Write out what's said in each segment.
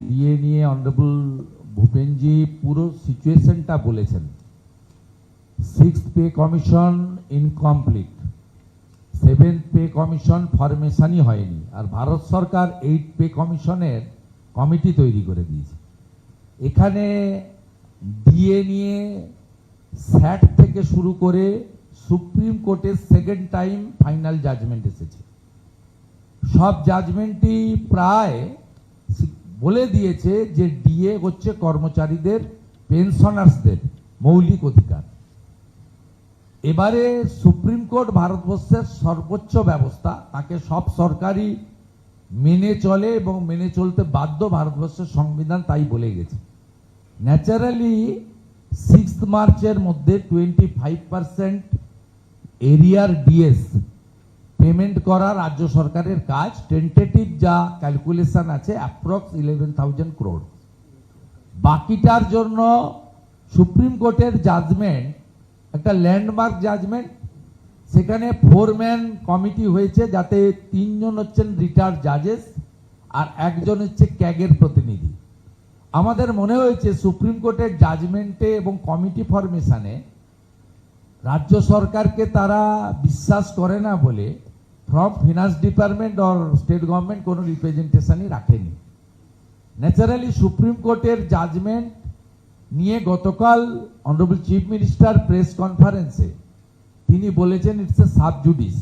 DA নিয়ে honourable ভূপেনজি পুরো সিচুয়েশনটা বলেছেন। 6th pay commission incomplete, 7th pay commission ফরমেশনই হয়নি, আর ভারত সরকার 8th পে কমিশনের কমিটি তৈরি করে দিয়েছে। এখানে ডিএ নিয়ে স্যাট থেকে শুরু করে সুপ্রিম কোর্টের সেকেন্ড টাইম ফাইনাল জাজমেন্ট এসেছে। সব জাজমেন্টই প্রায় বলে দিয়েছে যে ডিএ হচ্ছে কর্মচারীদের, পেনশনার্সদের মৌলিক অধিকার। এবারে সুপ্রিম কোর্ট ভারতবর্ষের সর্বোচ্চ ব্যবস্থা, তাকে সব সরকারই মেনে চলে এবং মেনে চলতে বাধ্য, ভারতবর্ষের সংবিধান তাই বলে গেছে। ন্যাচারালি 6 মার্চের মধ্যে 25% এরিয়ার ডিএস পেমেন্ট করা রাজ্য সরকারের কাজ। টেন্টেটিভ যা ক্যালকুলেশন আছে অ্যাপ্রক্স 11,000 crore। বাকিটার জন্য সুপ্রিম কোর্টের জাজমেন্ট একটা ল্যান্ডমার্ক জাজমেন্ট। সেখানে 4-man কমিটি হয়েছে, যাতে 3 জন হচ্ছেন রিটায়ার্ড জাজেস আর 1 জন হচ্ছে ক্যাগের প্রতিনিধি। আমাদের মনে হয়েছে সুপ্রিম কোর্টের জাজমেন্টে এবং কমিটি ফরমেশনে রাজ্য সরকারকে তারা বিশ্বাস করে না বলে from finance department or state government কোনো রিপ্রেজেন্টেশনই রাখেনি। ন্যাচারালি সুপ্রিম কোর্টের জাজমেন্ট নিয়ে গতকাল অনারেবল চিফ মিনিস্টার প্রেস কনফারেন্সে তিনি বলেছেন ইটস এ সাব জুডিস।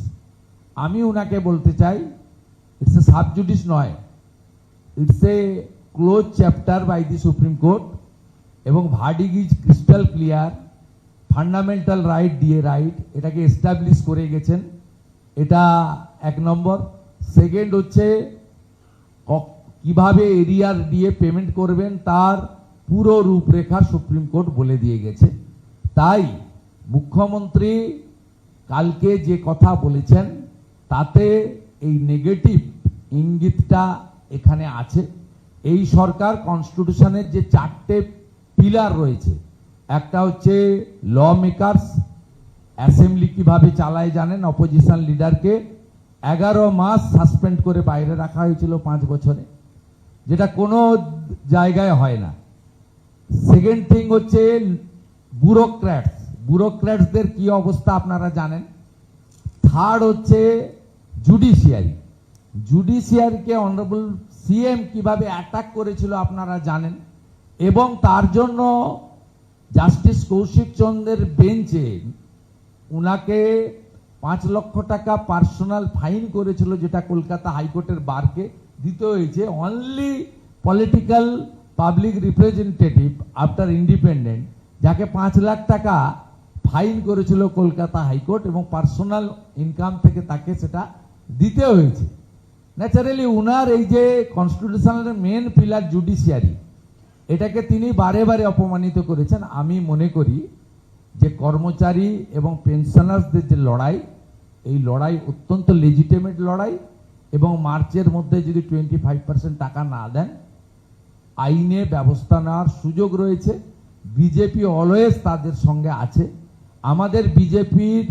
আমি ওনাকে বলতে চাই ইটস এ সাব জুডিস নয়, it's a close chapter by the Supreme Court, এবং verdict is crystal clear. Fundamental right, DA right, এটাকে এস্টাবলিশ করে গেছেন। এটা 1 নম্বর। সেকেন্ড হচ্ছে কিভাবে এরিয়ার ডিএ পেমেন্ট করবেন তার পুরো রূপরেখা সুপ্রিম কোর্ট বলে দিয়ে গেছে। তাই মুখ্যমন্ত্রী কালকে যে কথা বলেছেন তাতে এই নেগেটিভ ইঙ্গিতটা এখানে আছে। এই সরকার কনস্টিটিউশনের যে 4টে পিলার রয়েছে, একটা হচ্ছে ল মেকার্স, অ্যাসেম্বলি কিভাবে চালায় জানেন, অপোজিশন লিডারকে 11 মাস সাসপেন্ড করে বাইরে রাখা হয়েছিল 5 বছরে, যেটা কোনো জায়গায় হয় না। সেকেন্ড থিং হচ্ছে ব্যুরোক্র্যাটসদের কি অবস্থা আপনারা জানেন। থার্ড হচ্ছে জুডিশিয়ারিকে অনারেবল সিএম কিভাবে অ্যাটাক করেছিল আপনারা জানেন, এবং তার জন্য জাস্টিস কৌশিক চন্দ্রের বেঞ্চে উনাকে 5 লক্ষ টাকা পার্সোনাল ফাইন করেছিল, যেটা কলকাতা হাইকোর্টের বারকে দিতে হয়েছে। Only political public representative after independent যাকে 5 লাখ টাকা ফাইন করেছিল কলকাতা হাইকোর্ট, এবং পার্সোনাল ইনকাম থেকে তাকে সেটা দিতে হয়েছে। ন্যাচারালি উনার এই যে কনস্টিটিউশনাল মেন পিলার জুডিশিয়ারি, এটাকে তিনি বারে বারে অপমানিত করেছেন। আমি মনে করি যে কর্মচারী এবং পেনশনার্সদের যে লড়াই, এই লড়াই অত্যন্ত লেজিটিমেট লড়াই, এবং মার্চের মধ্যে যদি 25% টাকা না দেন আইনে ব্যবস্থা নেওয়ার সুযোগ রয়েছে। বিজেপি অলওয়েজ তাদের সঙ্গে আছে। আমাদের বিজেপির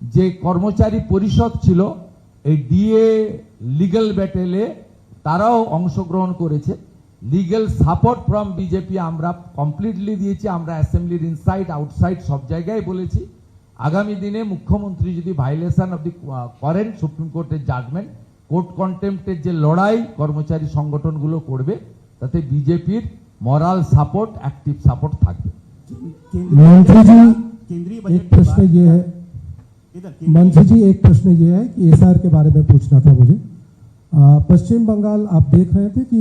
যে কর্মচারী পরিষদ ছিল এই ডিএ লিগ্যাল ব্যাটেলে, তারাও অংশগ্রহণ করেছে। লিগ্যাল সাপোর্ট ফ্রম বিজেপি আমরা কমপ্লিটলি দিয়েছি। আমরা অ্যাসেম্বলির ইনসাইড আউটসাইড সব জায়গায় বলেছি আগামী দিনে মুখ্যমন্ত্রী যদি ভাইলেশন অফ দি করেন সুপ্রিম কোর্টের জাজমেন্ট, কোর্ট কন্টেম্পটের যে লড়াই কর্মচারী সংগঠনগুলো করবে, তাতে বিজেপির মরাল সাপোর্ট, অ্যাক্টিভ সাপোর্ट থাকবে। मंत्री जी एक प्रश्न ये है, मंत्री जी एक प्रश्न ये है कि एसआर के बारे में पूछना था मुझे। पश्चिम बंगाल आप देख रहे थे कि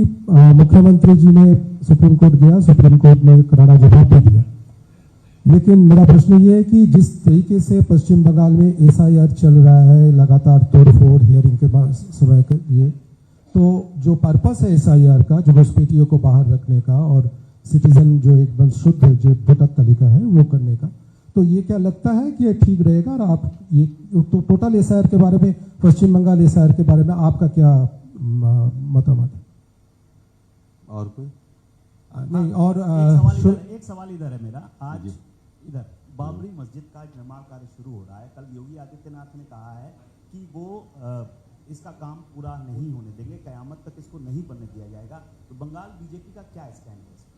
मुख्यमंत्री जी ने सुप्रीम कोर्ट गया, सुप्रीम कोर्ट ने करारा जवाब दे दिया। लेकिन मेरा प्रश्न ये है कि जिस तरीके से पश्चिम बंगाल में एसआईआर चल रहा है, लगातार तोड़फोड़ हियरिंग के समय ये, तो जो पर्पस है एसआईआर का, जो घुसपैठियों को बाहर रखने का और सिटीजन जो एकदम शुद्ध जो वोटर तालिका है वो करने का, तो ये क्या लगता है कि ये ठीक रहेगा? और आप ये तो टोटल एसआईआर के बारे में, पश्चिम बंगाल एसआईआर के बारे में आपका क्या मतामत है? और कोई नहीं, और एक सवाल इधर है मेरा। आज इधर बाबरी मस्जिद का निर्माण कार्य शुरू हो रहा है। कल योगी आदित्यनाथ ने कहा है कि वो इसका काम पूरा नहीं होने देंगे, कयामत तक इसको नहीं बनने दिया जाएगा। तो बंगाल बीजेपी का क्या स्टैंड है इस पर?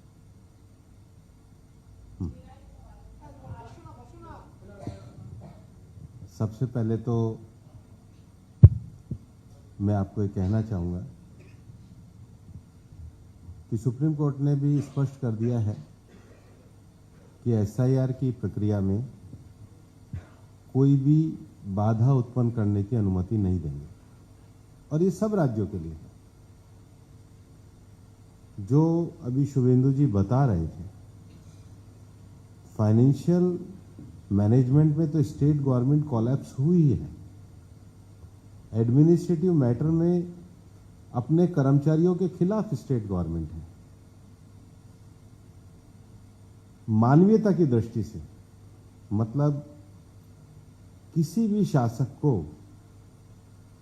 सबसे पहले तो मैं आपको ये कहना चाहूँगा कि सुप्रीम कोर्ट ने भी स्पष्ट कर दिया है कि एसआईआर की प्रक्रिया में कोई भी बाधा उत्पन्न करने की अनुमति नहीं देंगे, और ये सब राज्यों के लिए है। जो अभी शुभेंदु जी बता रहे थे, फाइनेंशियल मैनेजमेंट में तो स्टेट गवर्नमेंट कोलैप्स हुई है। एडमिनिस्ट्रेटिव मैटर में अपने कर्मचारियों के खिलाफ स्टेट गवर्नमेंट है। मानवीयता की दृष्टि से मतलब किसी भी शासक को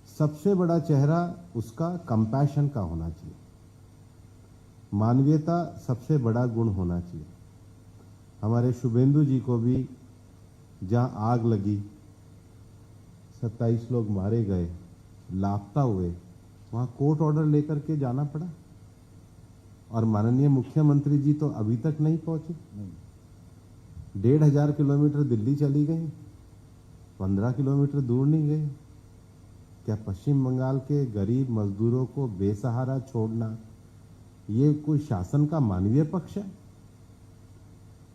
सबसे बड़ा चेहरा उसका कंपैशन का होना चाहिए, मानवीयता सबसे बड़ा गुण होना चाहिए। हमारे शुभेंदु जी को भी जहां आग लगी, 27 लोग मारे गए, लापता हुए, वहां कोर्ट ऑर्डर लेकर के जाना पड़ा, और माननीय मुख्यमंत्री जी तो अभी तक नहीं पहुंचे। 1,500 किलोमीटर दिल्ली चली गई, 15 किलोमीटर दूर नहीं गए। क्या पश्चिम बंगाल के गरीब मजदूरों को बेसहारा छोड़ना ये कोई शासन का मानवीय पक्ष है?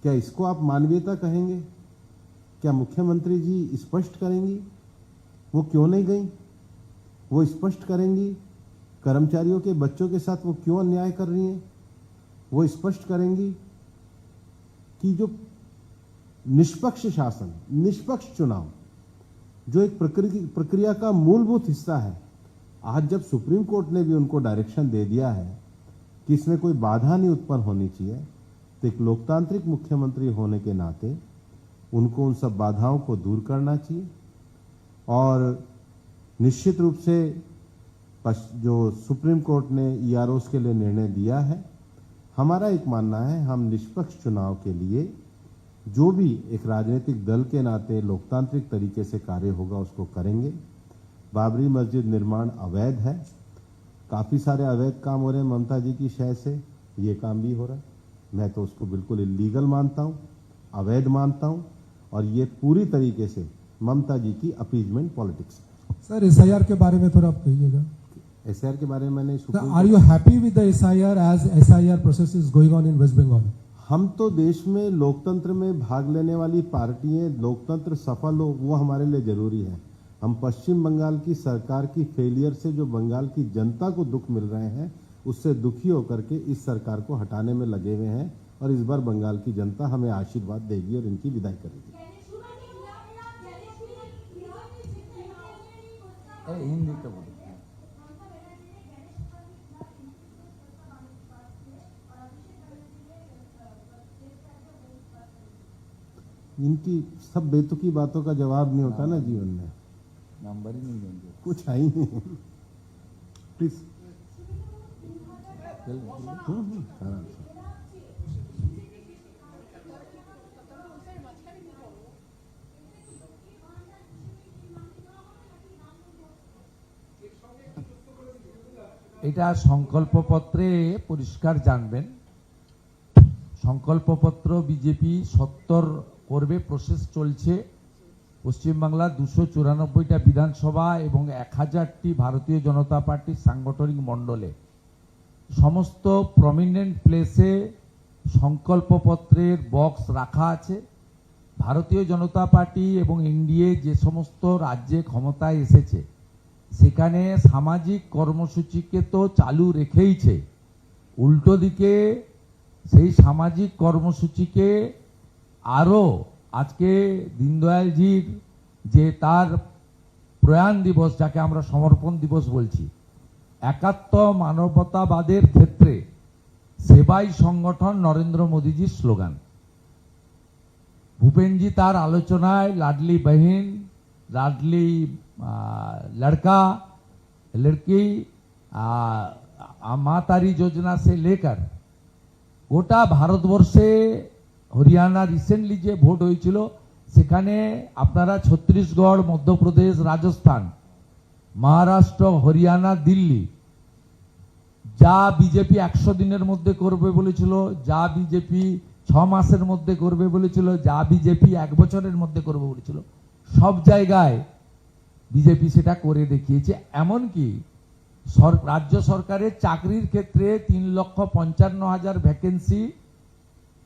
क्या इसको आप मानवीयता कहेंगे? क्या मुख्यमंत्री जी स्पष्ट करेंगी वो क्यों नहीं गई? वो स्पष्ट करेंगी कर्मचारियों के बच्चों के साथ वो क्यों अन्याय कर रही हैं? वो स्पष्ट करेंगी कि जो निष्पक्ष शासन, निष्पक्ष चुनाव, जो एक प्रक्रिया का मूलभूत हिस्सा है, आज जब सुप्रीम कोर्ट ने भी उनको डायरेक्शन दे दिया है कि इसमें कोई बाधा नहीं उत्पन्न होनी चाहिए, तो एक लोकतांत्रिक मुख्यमंत्री होने के नाते उनको उन सब बाधाओं को दूर करना चाहिए। और निश्चित रूप से जो सुप्रीम कोर्ट ने ईआरओस के लिए निर्णय दिया है, हमारा एक मानना है हम निष्पक्ष चुनाव के लिए जो भी एक राजनीतिक दल के नाते लोकतांत्रिक तरीके से कार्य होगा उसको करेंगे। बाबरी मस्जिद निर्माण अवैध है, काफी सारे अवैध काम हो रहे हैं ममता जी की शय से, ये काम भी हो रहा है। मैं तो उसको बिल्कुल इलीगल मानता हूं, अवैध मानता हूं, और ये पूरी तरीके से ममता जी की अपीजमेंट पॉलिटिक्स है। सर एसआईआर के बारे में थोड़ा आप कहिएगा। एसआईआर के बारे में मैंने are you happy with the SIR as SIR process is going on in West Bengal? हम तो देश में लोकतंत्र में भाग लेने वाली पार्टियां, लोकतंत्र सफल हो वो हमारे लिए जरूरी है। हम पश्चिम बंगाल की सरकार की फेलियर से जो बंगाल की जनता को दुख मिल रहे हैं उससे दुखी होकर के इस सरकार को हटाने में लगे हुए हैं, और इस बार बंगाल की जनता हमें आशीर्वाद देगी और इनकी विदाई करेगी। हिंदी का बोलो। इनकी सब बेतुकी बातों का जवाब नहीं होता ना जीवन में, नंबर ही नहीं देंगे। कुछ है ही नहीं। प्लीज आराम से। এটা সংকল্পপত্রে পরিষ্কার জানবেন, সংকল্পপত্র বিজেপি ৭০ করবে, প্রসেস চলছে। পশ্চিমবাংলার 294টা বিধানসভা এবং 1000টি ভারতীয় জনতা পার্টির সাংগঠনিক মণ্ডলে সমস্ত প্রমিনেন্ট প্লেসে সংকল্পপত্রের বক্স রাখা আছে। ভারতীয় জনতা পার্টি এবং এনডিএ যে সমস্ত রাজ্যে ক্ষমতায় এসেছে সেখানে সামাজিক কর্মসূচিকে তো চালু রেখেইছে, উল্টো দিকে সেই সামাজিক কর্মসূচিকে আরো আজকে দীনদয়ালজির যে তার প্রয়াণ দিবস, যাকে আমরা সমর্পণ দিবস বলছি, একাত্ম মানবতাবাদের ক্ষেত্রে সেবাই সংগঠন নরেন্দ্র মোদীজির স্লোগান। ভূপেনজি তার আলোচনায় লাডলি বহিন, লাডলি लड़का लड़की, मातारी योजना से लेकर গোটা ভারতবর্ষে হরিয়ানা রিসেন্টলি যে ভোট হয়েছিল সেখানে আপনারা ছত্তিশগড়, মধ্যপ্রদেশ, রাজস্থান মহারাষ্ট্র, হরিয়ানা, দিল্লি যা বিজেপি 100 দিনের মধ্যে করবে বলেছিল, যা বিজেপি 6 মাসের মধ্যে করবে বলেছিল, যা বিজেপি 1 বছরের মধ্যে করবে বলেছিল, সব জায়গায় বিজেপি সেটা করে দেখিয়েছে। এমনকি রাজ্য সরকারের চাকরির ক্ষেত্রে 3,55,000 ভ্যাকেন্সি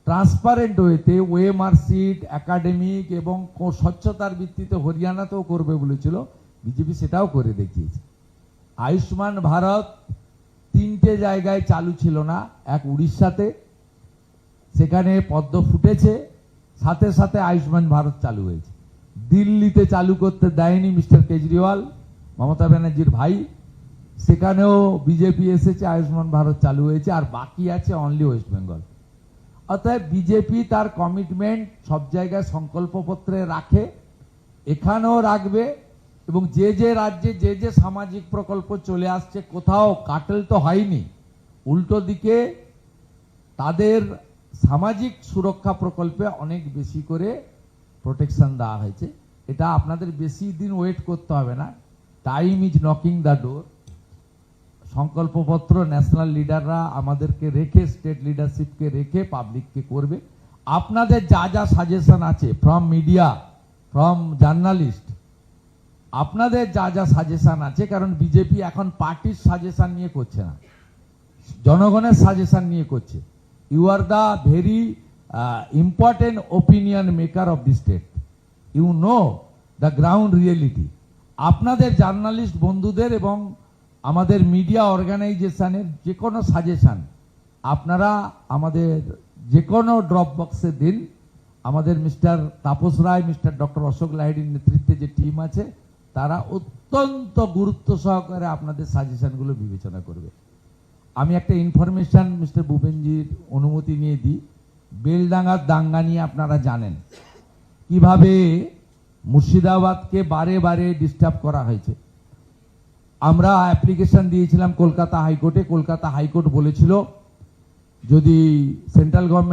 ট্রান্সপারেন্ট ওয়েতে ওএমআর সিট, একাডেমিক এবং স্বচ্ছতার ভিত্তিতে হরিয়ানাতেও করবে বলেছিল, বিজেপি সেটাও করে দেখিয়েছে। আয়ুষ্মান ভারত 3টে জায়গায় চালু ছিল না, এক উড়িষ্যাতে, সেখানে পদ্ম ফুটেছে, সাথে সাথে আয়ুষ্মান ভারত চালু হয়েছে। দিল্লিতে চালু করতে দেয়নি মিস্টার কেজরিওয়াল, মমতা ব্যানার্জির ভাই, সেখানেও বিজেপি এসেছে, আয়ুষ্মান ভারত চালু হয়েছে, আর বাকি আছে অনলি ওয়েস্ট বেঙ্গল। অতএব বিজেপি তার কমিটমেন্ট সব জায়গায় সংকল্পপত্রে রাখে, এখানেও রাখবে, এবং যে যে রাজ্যে যে যে সামাজিক প্রকল্প চলে আসছে, কোথাও কাটেল তো হয়নি, উল্টো দিকে তাদের সামাজিক সুরক্ষা প্রকল্পে অনেক বেশি করে প্রোটেকশন দেওয়া হয়েছে। এটা আপনাদের বেশি দিন ওয়েট করতে হবে না, time is knocking the door. সংকল্পপত্র ন্যাশনাল লিডাররা আমাদেরকে রেখে, স্টেট লিডারশিপকে রেখে পাবলিককে করবে। আপনাদের যা যা সাজেশন আছে ফ্রম মিডিয়া, ফ্রম জার্নালিস্ট, আপনাদের যা যা সাজেশন আছে, কারণ বিজেপি এখন পার্টির সাজেশন নিয়ে করছে না, জনগণের সাজেশন নিয়ে করছে। You are the very important opinion maker of the state, you know the ground reality. আপনাদের জার্নালিস্ট বন্ধুদের এবং আমাদের মিডিয়া অর্গানাইজেশনের যে কোনো সাজেশন আপনারা আমাদের যে কোনো ড্রপ বক্সে দিন। আমাদের mister Tapas Roy, mister doctor Ashok লাহিড়ির নেতৃত্বে যে টিম আছে, তারা অত্যন্ত গুরুত্ব সহকারে আপনাদের সাজেশনগুলো বিবেচনা করবে। আমি একটা ইনফরমেশন মিস্টার ভূপেনজির অনুমতি নিয়ে দিই। বেলডাঙ্গার দাঙ্গা নিয়ে আপনারা জানেন কিভাবে মুর্শিদাবাদকে বারে বারে ডিস্টার্ব করা হয়েছে। আমরা অ্যাপ্লিকেশন দিয়েছিলাম কলকাতা হাইকোর্টে। কলকাতা হাইকোর্ট বলেছিল যদি সেন্ট্রাল গভর্নমেন্ট